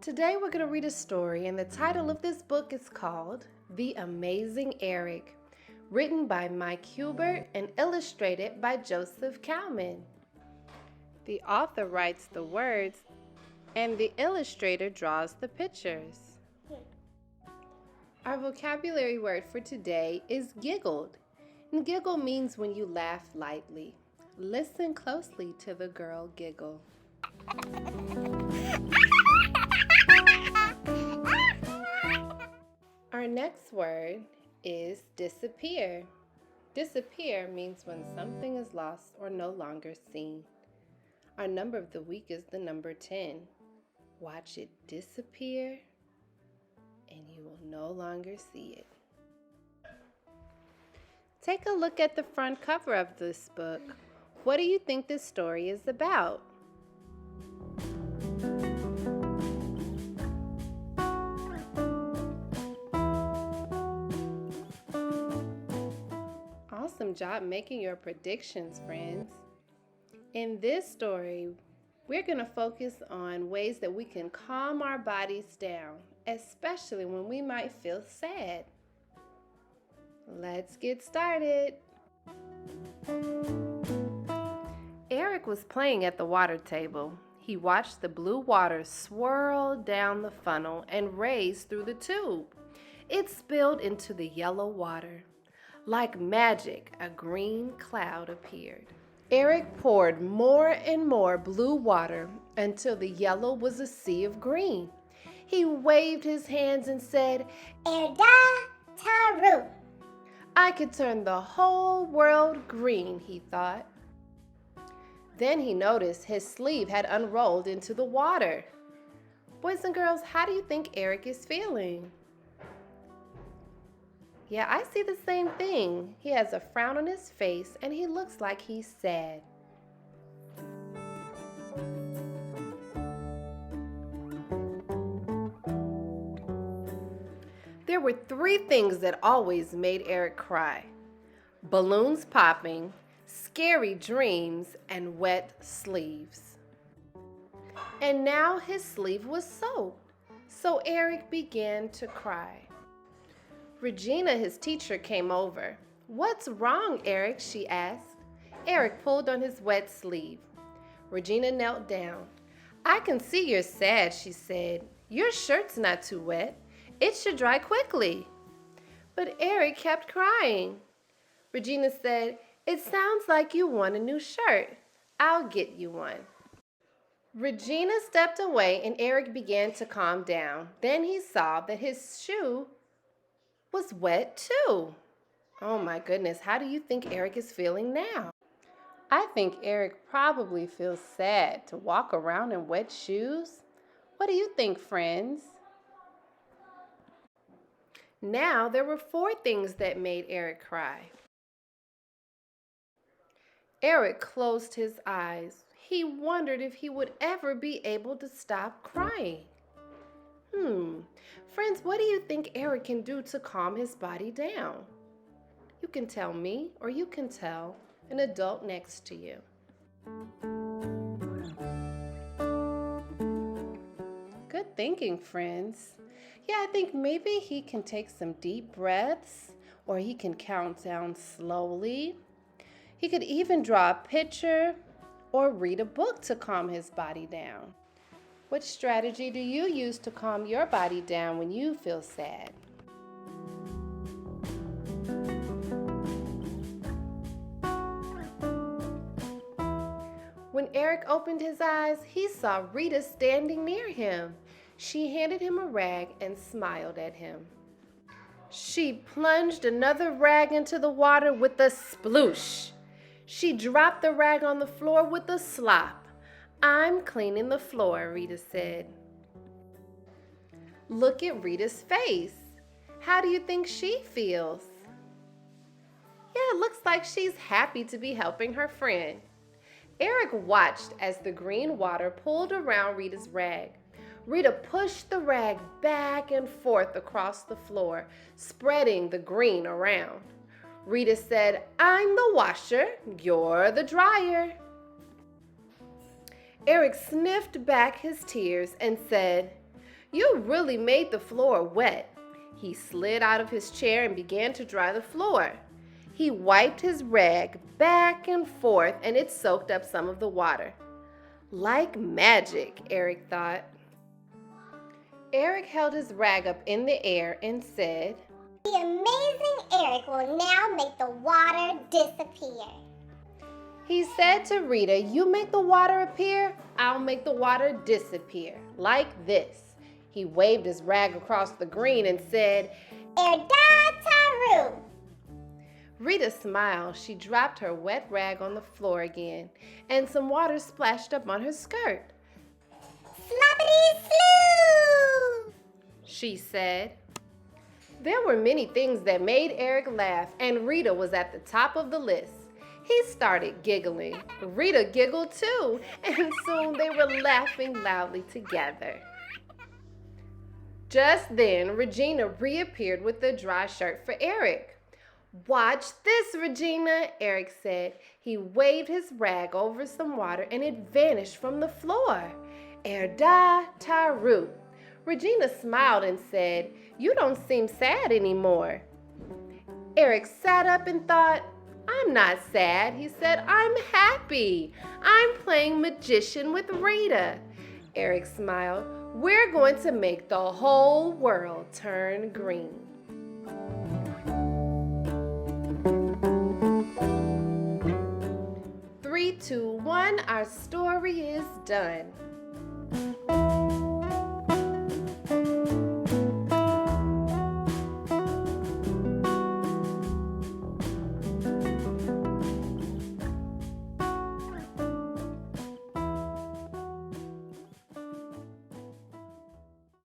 Today we're going to read a story, and the title of this book is called The Amazing Erik, written by Mike Hubert and illustrated by Joseph Cowman. The author writes the words, and the illustrator draws the pictures. Our vocabulary word for today is giggled. And giggle means when you laugh lightly. Listen closely to the girl giggle. Our next word is disappear. Disappear means when something is lost or no longer seen. Our number of the week is the number 10. Watch it disappear and you will no longer see it. Take a look at the front cover of this book. What do you think this story is about? Awesome job making your predictions, friends. In this story, we're going to focus on ways that we can calm our bodies down, especially when we might feel sad. Let's get started. Erik was playing at the water table. He watched the blue water swirl down the funnel and race through the tube. It spilled into the yellow water. Like magic, a green cloud appeared. Erik poured more and more blue water until the yellow was a sea of green. He waved his hands and said, "Erda Taru." I could turn the whole world green, he thought. Then he noticed his sleeve had unrolled into the water. Boys and girls, how do you think Erik is feeling? Yeah, I see the same thing. He has a frown on his face and he looks like he's sad. There were 3 things that always made Erik cry: balloons popping, scary dreams, and wet sleeves. And now his sleeve was soaked, so Erik began to cry. Regina, his teacher, came over. "What's wrong, Erik?" she asked. Erik pulled on his wet sleeve. Regina knelt down. "I can see you're sad," she said. "Your shirt's not too wet. It should dry quickly." But Erik kept crying. Regina said, "It sounds like you want a new shirt. I'll get you one." Regina stepped away and Erik began to calm down. Then he saw that his shoe was wet too. Oh my goodness, how do you think Erik is feeling now? I think Erik probably feels sad to walk around in wet shoes. What do you think, friends? Now there were 4 things that made Erik cry. Erik closed his eyes. He wondered if he would ever be able to stop crying. Friends, what do you think Erik can do to calm his body down? You can tell me, or you can tell an adult next to you. Good thinking, friends. Yeah, I think maybe he can take some deep breaths, or he can count down slowly. He could even draw a picture or read a book to calm his body down. What strategy do you use to calm your body down when you feel sad? When Erik opened his eyes, he saw Rita standing near him. She handed him a rag and smiled at him. She plunged another rag into the water with a sploosh. She dropped the rag on the floor with a slop. "I'm cleaning the floor," Rita said. Look at Rita's face. How do you think she feels? Yeah, it looks like she's happy to be helping her friend. Erik watched as the green water pulled around Rita's rag. Rita pushed the rag back and forth across the floor, spreading the green around. Rita said, "I'm the washer, you're the dryer." Erik sniffed back his tears and said, You really made the floor wet. He slid out of his chair and began to dry the floor. He wiped his rag back and forth, and it soaked up some of the water. Like magic, Erik thought. Erik held his rag up in the air and said, "The amazing Erik will now make the water disappear." He said to Rita, "You make the water appear, I'll make the water disappear. Like this." He waved his rag across the green and said, "Taru." Rita smiled. She dropped her wet rag on the floor again, and some water splashed up on her skirt. "Sloppity sloo," she said. There were many things that made Erik laugh, and Rita was at the top of the list. He started giggling. Rita giggled too, and soon they were laughing loudly together. Just then, Regina reappeared with a dry shirt for Erik. "Watch this, Regina," Erik said. He waved his rag over some water and it vanished from the floor. Taru. Regina smiled and said, "You don't seem sad anymore." Erik sat up and thought, "I'm not sad," he said. "I'm happy. I'm playing magician with Rita." Erik smiled. "We're going to make the whole world turn green." 3, 2, 1, our story is done.